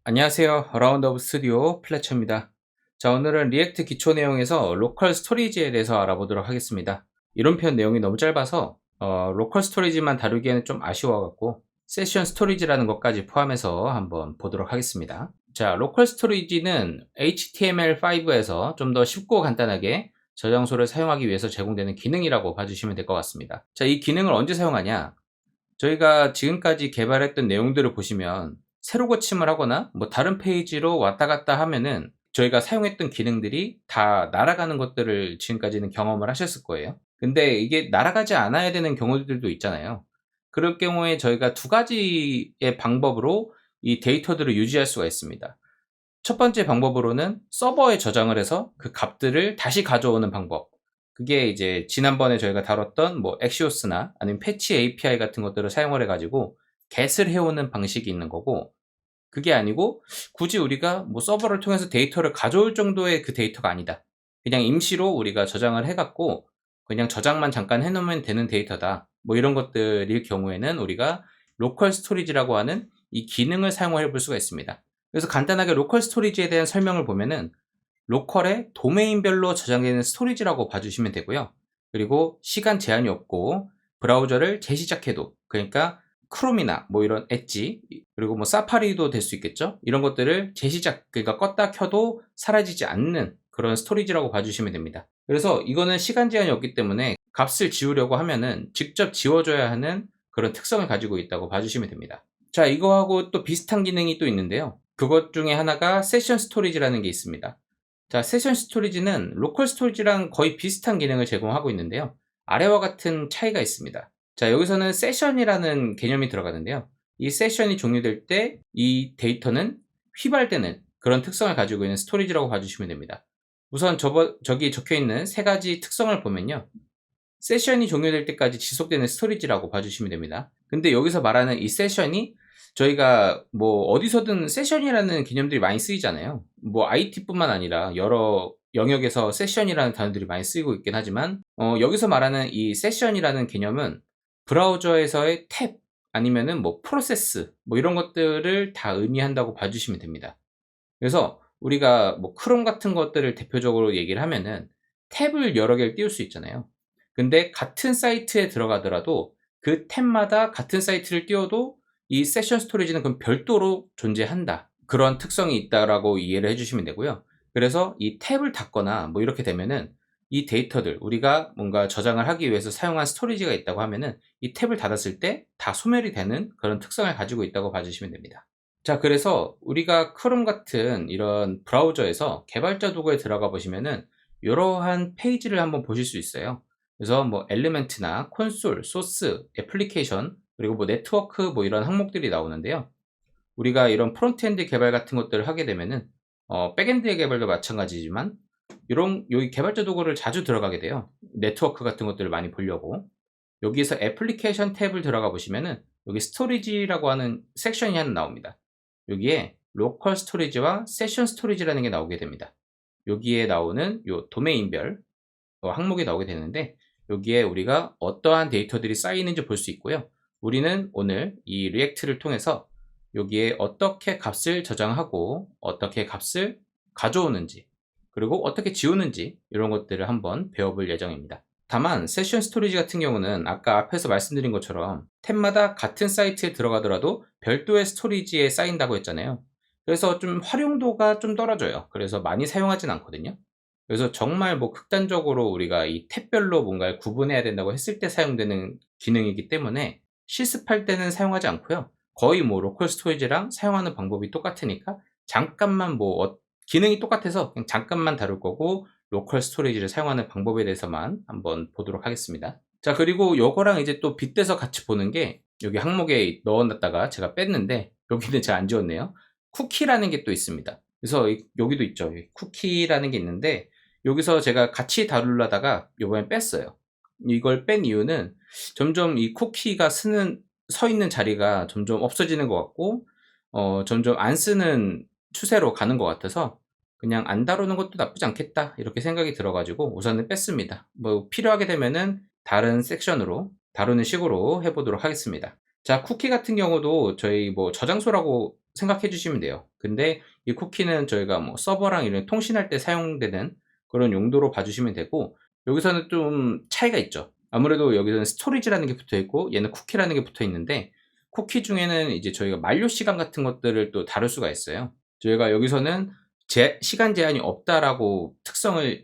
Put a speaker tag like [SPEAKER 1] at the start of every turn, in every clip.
[SPEAKER 1] 안녕하세요. 어라운드 오브 스튜디오 플래처입니다. 자, 오늘은 리액트 기초 내용에서 로컬 스토리지에 대해서 알아보도록 하겠습니다. 이론 표현 내용이 너무 짧아서 로컬 스토리지만 다루기에는 좀 아쉬워갖고 세션 스토리지라는 것까지 포함해서 한번 보도록 하겠습니다. 자, 로컬 스토리지는 HTML5에서 좀 더 쉽고 간단하게 저장소를 사용하기 위해서 제공되는 기능이라고 봐주시면 될 것 같습니다. 자, 이 기능을 언제 사용하냐? 저희가 지금까지 개발했던 내용들을 보시면 새로 고침을 하거나 뭐 다른 페이지로 왔다 갔다 하면은 저희가 사용했던 기능들이 다 날아가는 것들을 지금까지는 경험을 하셨을 거예요. 근데 이게 날아가지 않아야 되는 경우들도 있잖아요. 그럴 경우에 저희가 두 가지의 방법으로 이 데이터들을 유지할 수가 있습니다. 첫 번째 방법으로는 서버에 저장을 해서 그 값들을 다시 가져오는 방법. 그게 이제 지난번에 저희가 다뤘던 뭐 엑시오스나 아니면 패치 API 같은 것들을 사용을 해가지고 get을 해오는 방식이 있는 거고, 그게 아니고 굳이 우리가 뭐 서버를 통해서 데이터를 가져올 정도의 그 데이터가 아니다. 그냥 임시로 우리가 저장을 해갖고 그냥 저장만 잠깐 해놓으면 되는 데이터다. 뭐 이런 것들일 경우에는 우리가 로컬 스토리지라고 하는 이 기능을 사용해 볼 수가 있습니다. 그래서 간단하게 로컬 스토리지에 대한 설명을 보면은 로컬에 도메인별로 저장되는 스토리지라고 봐주시면 되고요. 그리고 시간 제한이 없고 브라우저를 재시작해도, 그러니까 크롬이나 뭐 이런 엣지, 그리고 뭐 사파리도 될 수 있겠죠. 이런 것들을 재시작, 그러니까 껐다 켜도 사라지지 않는 그런 스토리지라고 봐주시면 됩니다. 그래서 이거는 시간 제한이 없기 때문에 값을 지우려고 하면은 직접 지워줘야 하는 그런 특성을 가지고 있다고 봐주시면 됩니다. 자, 이거하고 또 비슷한 기능이 또 있는데요. 그것 중에 하나가 세션 스토리지라는 게 있습니다. 자, 세션 스토리지는 로컬 스토리지랑 거의 비슷한 기능을 제공하고 있는데요. 아래와 같은 차이가 있습니다. 자, 여기서는 세션이라는 개념이 들어가는데요. 이 세션이 종료될 때 이 데이터는 휘발되는 그런 특성을 가지고 있는 스토리지라고 봐주시면 됩니다. 우선 저기 적혀 있는 세 가지 특성을 보면요. 세션이 종료될 때까지 지속되는 스토리지라고 봐주시면 됩니다. 근데 여기서 말하는 이 세션이 저희가 뭐 어디서든 세션이라는 개념들이 많이 쓰이잖아요. 뭐 IT뿐만 아니라 여러 영역에서 세션이라는 단어들이 많이 쓰이고 있긴 하지만 여기서 말하는 이 세션이라는 개념은 브라우저에서의 탭 아니면은 뭐 프로세스 뭐 이런 것들을 다 의미한다고 봐주시면 됩니다. 그래서 우리가 뭐 크롬 같은 것들을 대표적으로 얘기를 하면은 탭을 여러 개를 띄울 수 있잖아요. 근데 같은 사이트에 들어가더라도 그 탭마다 같은 사이트를 띄워도 이 세션 스토리지는 그럼 별도로 존재한다. 그런 특성이 있다라고 이해를 해주시면 되고요. 그래서 이 탭을 닫거나 뭐 이렇게 되면은 이 데이터들, 우리가 뭔가 저장을 하기 위해서 사용한 스토리지가 있다고 하면은 이 탭을 닫았을 때 다 소멸이 되는 그런 특성을 가지고 있다고 봐주시면 됩니다. 자, 그래서 우리가 크롬 같은 이런 브라우저에서 개발자 도구에 들어가 보시면은 이러한 페이지를 한번 보실 수 있어요. 그래서 뭐 엘리멘트나 콘솔, 소스, 애플리케이션, 그리고 뭐 네트워크 뭐 이런 항목들이 나오는데요. 우리가 이런 프론트엔드 개발 같은 것들을 하게 되면은 백엔드 개발도 마찬가지지만 이런 여기 개발자 도구를 자주 들어가게 돼요. 네트워크 같은 것들을 많이 보려고. 여기에서 애플리케이션 탭을 들어가 보시면은 여기 스토리지라고 하는 섹션이 하나 나옵니다. 여기에 로컬 스토리지와 세션 스토리지라는 게 나오게 됩니다. 여기에 나오는 요 도메인별 항목이 나오게 되는데 여기에 우리가 어떠한 데이터들이 쌓이는지 볼 수 있고요. 우리는 오늘 이 리액트를 통해서 여기에 어떻게 값을 저장하고 어떻게 값을 가져오는지, 그리고 어떻게 지우는지 이런 것들을 한번 배워볼 예정입니다. 다만 세션 스토리지 같은 경우는 아까 앞에서 말씀드린 것처럼 탭마다 같은 사이트에 들어가더라도 별도의 스토리지에 쌓인다고 했잖아요. 그래서 좀 활용도가 좀 떨어져요. 그래서 많이 사용하진 않거든요. 그래서 정말 뭐 극단적으로 우리가 이 탭별로 뭔가를 구분해야 된다고 했을 때 사용되는 기능이기 때문에 실습할 때는 사용하지 않고요. 거의 뭐 로컬 스토리지랑 사용하는 방법이 똑같으니까 잠깐만 기능이 똑같아서 그냥 잠깐만 다룰 거고, 로컬 스토리지를 사용하는 방법에 대해서만 한번 보도록 하겠습니다. 자, 그리고 요거랑 이제 또 빗대서 같이 보는 게 여기 항목에 넣어놨다가 제가 뺐는데 여기는 제가 안 지웠네요. 쿠키라는 게 또 있습니다. 그래서 여기도 있죠. 쿠키라는 게 있는데 여기서 제가 같이 다루려다가 요번에 뺐어요. 이걸 뺀 이유는 점점 이 쿠키가 서 있는 자리가 점점 없어지는 것 같고 점점 안 쓰는 추세로 가는 것 같아서 그냥 안 다루는 것도 나쁘지 않겠다 이렇게 생각이 들어가지고 우선은 뺐습니다. 뭐 필요하게 되면은 다른 섹션으로 다루는 식으로 해보도록 하겠습니다. 자, 쿠키 같은 경우도 저희 뭐 저장소라고 생각해 주시면 돼요. 근데 이 쿠키는 저희가 뭐 서버랑 이런 통신할 때 사용되는 그런 용도로 봐주시면 되고, 여기서는 좀 차이가 있죠. 아무래도 여기서는 스토리지라는 게 붙어 있고 얘는 쿠키라는 게 붙어 있는데, 쿠키 중에는 이제 저희가 만료 시간 같은 것들을 또 다룰 수가 있어요. 저희가 여기서는 시간 제한이 없다라고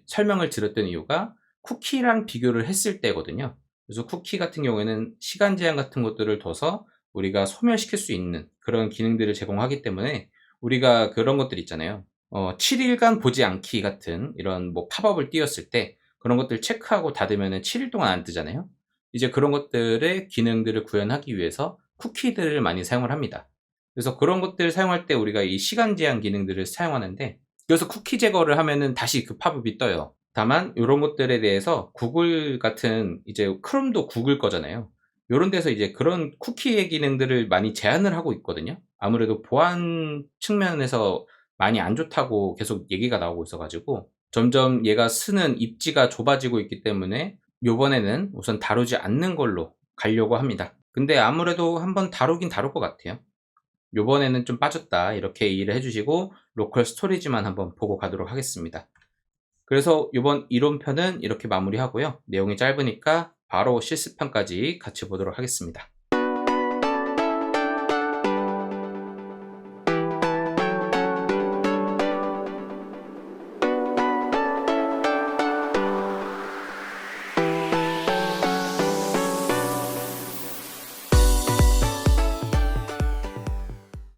[SPEAKER 1] 설명을 드렸던 이유가 쿠키랑 비교를 했을 때거든요. 그래서 쿠키 같은 경우에는 시간 제한 같은 것들을 둬서 우리가 소멸시킬 수 있는 그런 기능들을 제공하기 때문에, 우리가 그런 것들 있잖아요. 7일간 보지 않기 같은 이런 뭐 팝업을 띄웠을 때 그런 것들 체크하고 닫으면 7일 동안 안 뜨잖아요. 이제 그런 것들의 기능들을 구현하기 위해서 쿠키들을 많이 사용을 합니다. 그래서 그런 것들을 사용할 때 우리가 이 시간 제한 기능들을 사용하는데, 그래서 쿠키 제거를 하면은 다시 그 팝업이 떠요. 다만 이런 것들에 대해서 구글 같은, 이제 크롬도 구글 거잖아요. 요런 데서 이제 그런 쿠키의 기능들을 많이 제한을 하고 있거든요. 아무래도 보안 측면에서 많이 안 좋다고 계속 얘기가 나오고 있어 가지고 점점 얘가 쓰는 입지가 좁아지고 있기 때문에 요번에는 우선 다루지 않는 걸로 가려고 합니다. 근데 아무래도 한번 다루긴 다룰 것 같아요. 요번에는 좀 빠졌다 이렇게 이해를 해 주시고 로컬 스토리지만 한번 보고 가도록 하겠습니다. 그래서 요번 이론편은 이렇게 마무리하고요. 내용이 짧으니까 바로 실습편까지 같이 보도록 하겠습니다.